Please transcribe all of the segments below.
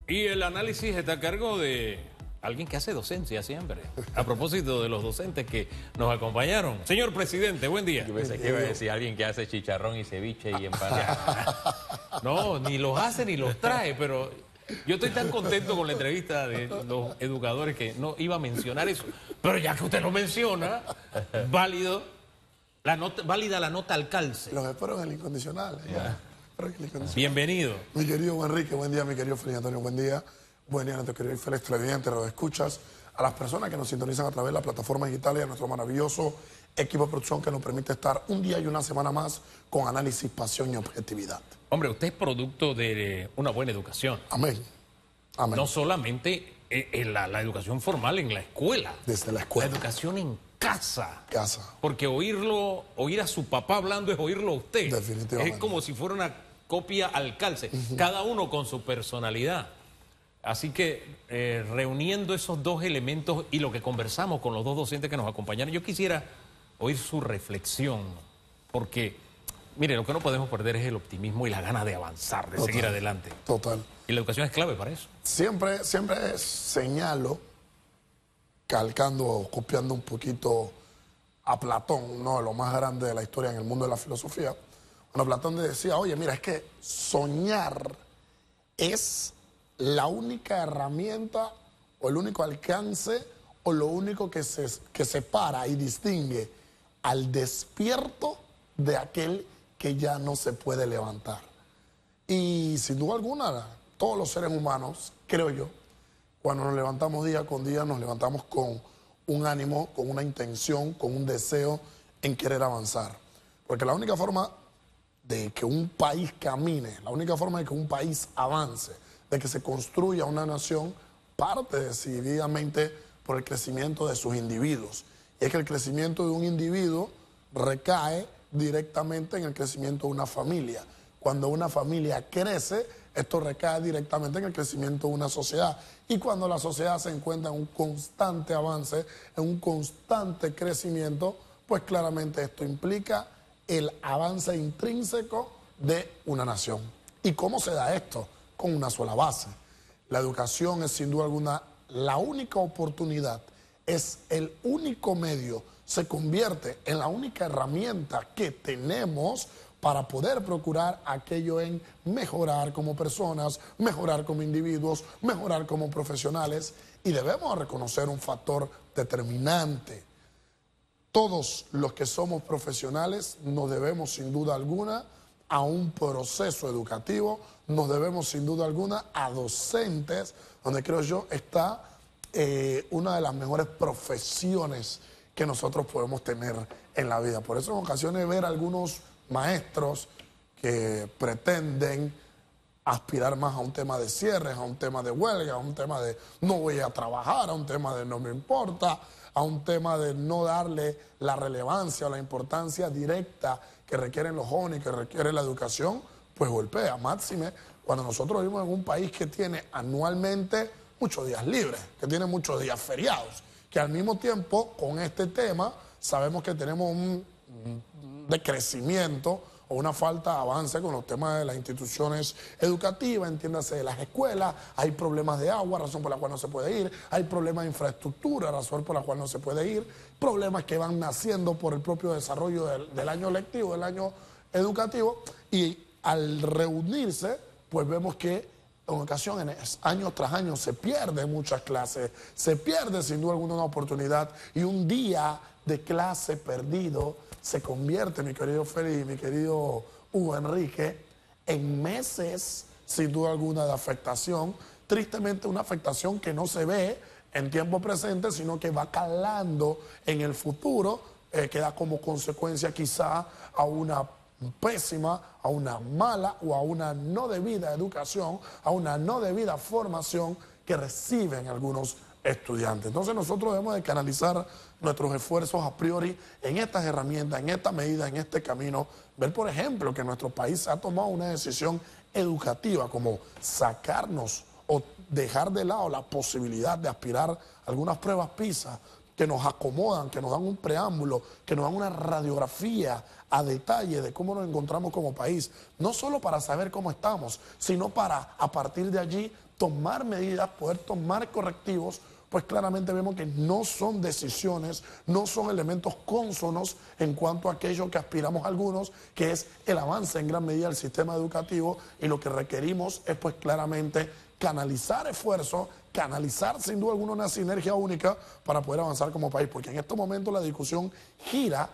Y el análisis está a cargo de alguien que hace docencia siempre. A propósito de los docentes que nos acompañaron. Señor presidente, buen día. Yo pensé que iba a decir alguien que hace chicharrón y ceviche y empanada. No, ni los hace ni los trae, pero yo estoy tan contento con la entrevista de los educadores que no iba a mencionar eso. Pero ya que usted lo menciona, válida la nota al calce. Los espero en el incondicional. Bienvenido. Mi querido Enrique, buen día. Mi querido Félix Antonio, buen día. Buen día a nuestro querido Félix televidente, los escuchas, a las personas que nos sintonizan a través de las plataformas digitales y a nuestro maravilloso equipo de producción que nos permite estar un día y una semana más con análisis, pasión y objetividad. Hombre, usted es producto de una buena educación. Amén. Amén. No solamente en la educación formal en la escuela. Desde la escuela. La educación en casa. Casa. Porque oír a su papá hablando es oírlo a usted. Definitivamente. Es como si fuera una copia al calce. Cada uno con su personalidad. Así que reuniendo esos dos elementos y lo que conversamos con los dos docentes que nos acompañaron, yo quisiera oír su reflexión. Porque, mire, lo que no podemos perder es el optimismo y la gana de avanzar, de seguir adelante. Total. Y la educación es clave para eso. Siempre señalo, calcando o copiando un poquito a Platón, uno de los más grandes de la historia en el mundo de la filosofía. Cuando Platón decía, oye, mira, es que soñar es la única herramienta o el único alcance o lo único que separa y distingue al despierto de aquel que ya no se puede levantar. Y sin duda alguna, todos los seres humanos, creo yo, cuando nos levantamos día con día, nos levantamos con un ánimo, con una intención, con un deseo en querer avanzar. Porque la única forma de que un país camine, la única forma de que un país avance, de que se construya una nación, parte decididamente por el crecimiento de sus individuos. Y es que el crecimiento de un individuo recae directamente en el crecimiento de una familia. Cuando una familia crece, esto recae directamente en el crecimiento de una sociedad. Y cuando la sociedad se encuentra en un constante avance, en un constante crecimiento, pues claramente esto implica el avance intrínseco de una nación. ¿Y cómo se da esto? Con una sola base. La educación es sin duda alguna la única oportunidad, es el único medio, se convierte en la única herramienta que tenemos para poder procurar aquello en mejorar como personas, mejorar como individuos, mejorar como profesionales, y debemos reconocer un factor determinante. Todos los que somos profesionales nos debemos sin duda alguna a un proceso educativo, nos debemos sin duda alguna a docentes, donde creo yo está una de las mejores profesiones que nosotros podemos tener en la vida. Por eso en ocasiones ver a algunos maestros que pretenden aspirar más a un tema de cierres, a un tema de huelga, a un tema de no voy a trabajar, a un tema de no me importa, a un tema de no darle la relevancia o la importancia directa que requieren los jóvenes, que requiere la educación, pues golpea. Máxime cuando nosotros vivimos en un país que tiene anualmente muchos días libres, que tiene muchos días feriados, que al mismo tiempo con este tema sabemos que tenemos un decrecimiento o una falta de avance con los temas de las instituciones educativas, entiéndase de las escuelas, hay problemas de agua, razón por la cual no se puede ir, hay problemas de infraestructura, razón por la cual no se puede ir, problemas que van naciendo por el propio desarrollo del año lectivo, del año educativo, y al reunirse, pues vemos que en ocasiones, año tras año, se pierden muchas clases, se pierde sin duda alguna una oportunidad, y un día de clase perdido se convierte, mi querido Félix y mi querido Hugo Enrique, en meses, sin duda alguna, de afectación. Tristemente una afectación que no se ve en tiempo presente, sino que va calando en el futuro, que da como consecuencia quizá a una pésima, a una mala o a una no debida educación, a una no debida formación que reciben algunos estudiantes. Entonces nosotros debemos de canalizar nuestros esfuerzos a priori en estas herramientas, en esta medida, en este camino. Ver, por ejemplo, que nuestro país ha tomado una decisión educativa como sacarnos o dejar de lado la posibilidad de aspirar a algunas pruebas PISA que nos acomodan, que nos dan un preámbulo, que nos dan una radiografía a detalle de cómo nos encontramos como país, no solo para saber cómo estamos, sino para, a partir de allí, tomar medidas, poder tomar correctivos, pues claramente vemos que no son decisiones, no son elementos cónsonos en cuanto a aquello que aspiramos algunos, que es el avance en gran medida del sistema educativo, y lo que requerimos es pues claramente canalizar esfuerzos, canalizar sin duda alguna una sinergia única para poder avanzar como país, porque en estos momentos la discusión gira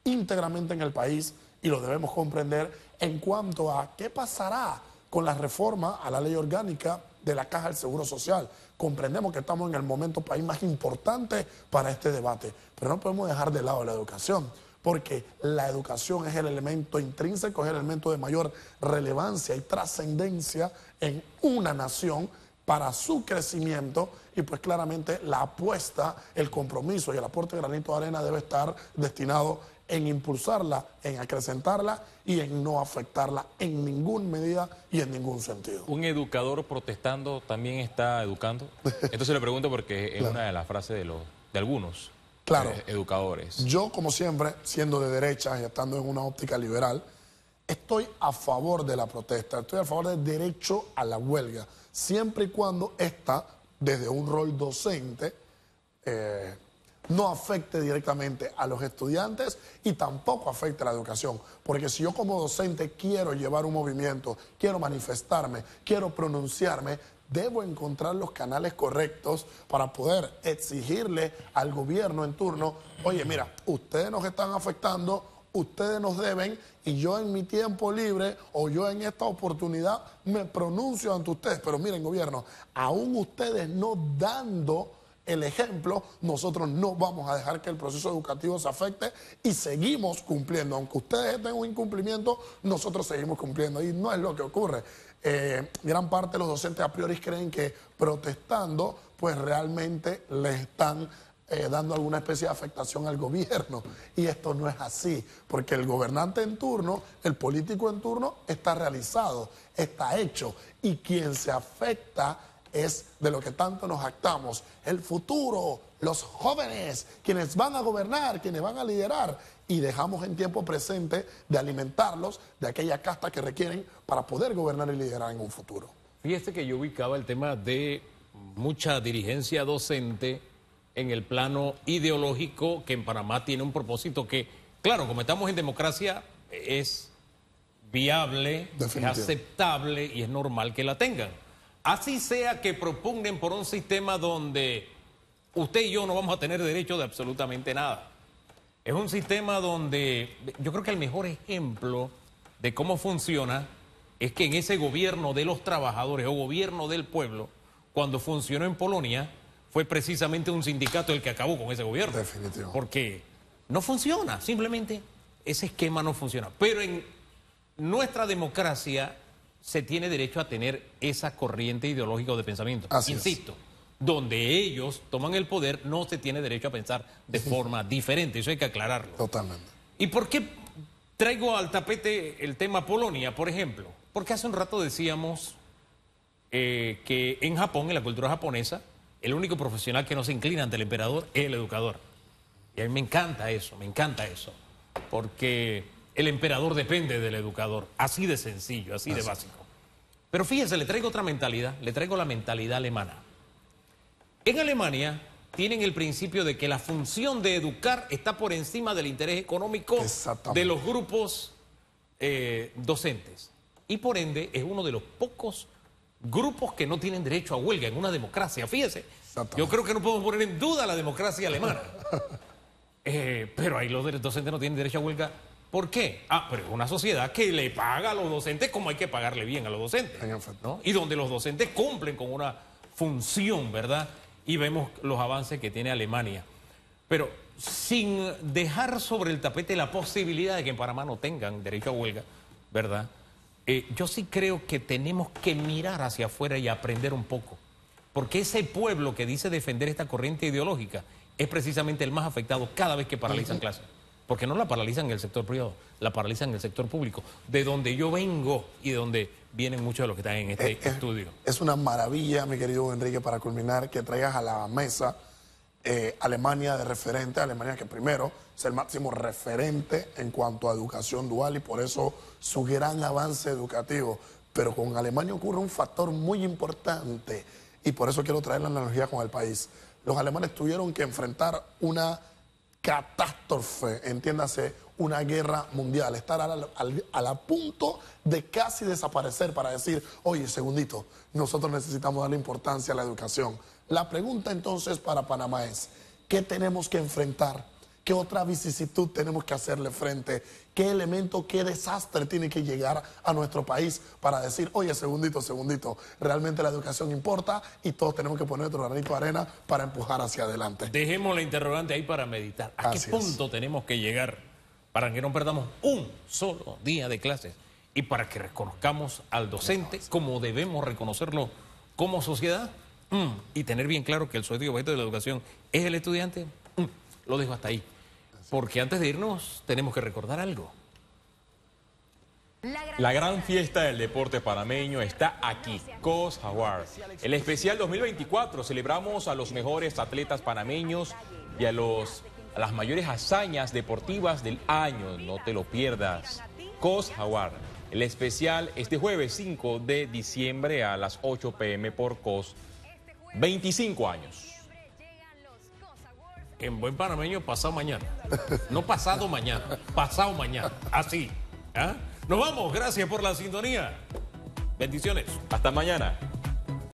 íntegramente en el país y lo debemos comprender en cuanto a qué pasará con la reforma a la ley orgánica de la Caja del Seguro Social. Comprendemos que estamos en el momento país más importante para este debate, pero no podemos dejar de lado la educación, porque la educación es el elemento intrínseco, es el elemento de mayor relevancia y trascendencia en una nación para su crecimiento, y pues claramente la apuesta, el compromiso y el aporte de granito de arena debe estar destinado en impulsarla, en acrecentarla y en no afectarla en ninguna medida y en ningún sentido. ¿Un educador protestando también está educando? Entonces le pregunto porque es una de las frases de algunos educadores. Yo, como siempre, siendo de derecha y estando en una óptica liberal, estoy a favor de la protesta, estoy a favor del derecho a la huelga, siempre y cuando esta, desde un rol docente, no afecte directamente a los estudiantes y tampoco afecte a la educación. Porque si yo como docente quiero llevar un movimiento, quiero manifestarme, quiero pronunciarme, debo encontrar los canales correctos para poder exigirle al gobierno en turno, oye, mira, ustedes nos están afectando, ustedes nos deben, y yo en mi tiempo libre o yo en esta oportunidad me pronuncio ante ustedes. Pero miren, gobierno, aún ustedes no dando el ejemplo, nosotros no vamos a dejar que el proceso educativo se afecte y seguimos cumpliendo. Aunque ustedes estén en un incumplimiento, nosotros seguimos cumpliendo. Y no es lo que ocurre. Gran parte de los docentes a priori creen que protestando, pues realmente les están dando alguna especie de afectación al gobierno. Y esto no es así, porque el gobernante en turno, el político en turno, está realizado, está hecho. Y quien se afecta es de lo que tanto nos jactamos, el futuro, los jóvenes, quienes van a gobernar, quienes van a liderar, y dejamos en tiempo presente de alimentarlos de aquella casta que requieren para poder gobernar y liderar en un futuro. Fíjese que yo ubicaba el tema de mucha dirigencia docente en el plano ideológico, que en Panamá tiene un propósito que, claro, como estamos en democracia, es viable, es aceptable y es normal que la tengan. Así sea que propugnen por un sistema donde usted y yo no vamos a tener derecho de absolutamente nada. Es un sistema donde yo creo que el mejor ejemplo de cómo funciona es que en ese gobierno de los trabajadores o gobierno del pueblo, cuando funcionó en Polonia, fue precisamente un sindicato el que acabó con ese gobierno. Definitivo. Porque no funciona, simplemente ese esquema no funciona. Pero en nuestra democracia se tiene derecho a tener esa corriente ideológica o de pensamiento. Así Insisto, donde ellos toman el poder, no se tiene derecho a pensar de forma diferente. Eso hay que aclararlo. Totalmente. ¿Y por qué traigo al tapete el tema Polonia, por ejemplo? Porque hace un rato decíamos que en Japón, en la cultura japonesa, el único profesional que no se inclina ante el emperador es el educador. Y a mí me encanta eso, porque el emperador depende del educador, así de sencillo, así de básico. Pero fíjese, le traigo otra mentalidad, le traigo la mentalidad alemana. En Alemania tienen el principio de que la función de educar está por encima del interés económico de los grupos docentes. Y por ende es uno de los pocos grupos que no tienen derecho a huelga en una democracia. Fíjese, yo creo que no podemos poner en duda la democracia alemana. Pero ahí los docentes no tienen derecho a huelga. ¿Por qué? Pero es una sociedad que le paga a los docentes como hay que pagarle bien a los docentes, ¿no? Y donde los docentes cumplen con una función, ¿verdad? Y vemos los avances que tiene Alemania. Pero sin dejar sobre el tapete la posibilidad de que en Panamá no tengan derecho a huelga, ¿verdad? Yo sí creo que tenemos que mirar hacia afuera y aprender un poco. Porque ese pueblo que dice defender esta corriente ideológica es precisamente el más afectado cada vez que paralizan clases. Porque no la paralizan en el sector privado, la paralizan en el sector público, de donde yo vengo y de donde vienen muchos de los que están en este estudio. Es una maravilla, mi querido Enrique, para culminar, que traigas a la mesa Alemania de referente, Alemania que primero es el máximo referente en cuanto a educación dual y por eso su gran avance educativo. Pero con Alemania ocurre un factor muy importante y por eso quiero traer la analogía con el país. Los alemanes tuvieron que enfrentar una catástrofe, entiéndase, una guerra mundial, estar a la punto de casi desaparecer para decir, oye, segundito, nosotros necesitamos darle importancia a la educación. La pregunta entonces para Panamá es, ¿qué tenemos que enfrentar? ¿Qué otra vicisitud tenemos que hacerle frente? ¿Qué elemento, qué desastre tiene que llegar a nuestro país para decir, oye, segundito, realmente la educación importa y todos tenemos que poner nuestro granito de arena para empujar hacia adelante? Dejemos la interrogante ahí para meditar. ¿A qué punto tenemos que llegar para que no perdamos un solo día de clases y para que reconozcamos al docente como debemos reconocerlo como sociedad? Y tener bien claro que el sujeto y objeto de la educación es el estudiante. Lo dejo hasta ahí. Porque antes de irnos tenemos que recordar algo. La gran fiesta del deporte panameño está aquí, COS Awards. El especial 2024 celebramos a los mejores atletas panameños y a las mayores hazañas deportivas del año. No te lo pierdas. COS Awards. El especial este jueves 5 de diciembre a las 8 p.m. por COS. 25 años. En buen panameño, pasado mañana. No pasado mañana, pasado mañana. Así. ¿Ah? Nos vamos. Gracias por la sintonía. Bendiciones. Hasta mañana.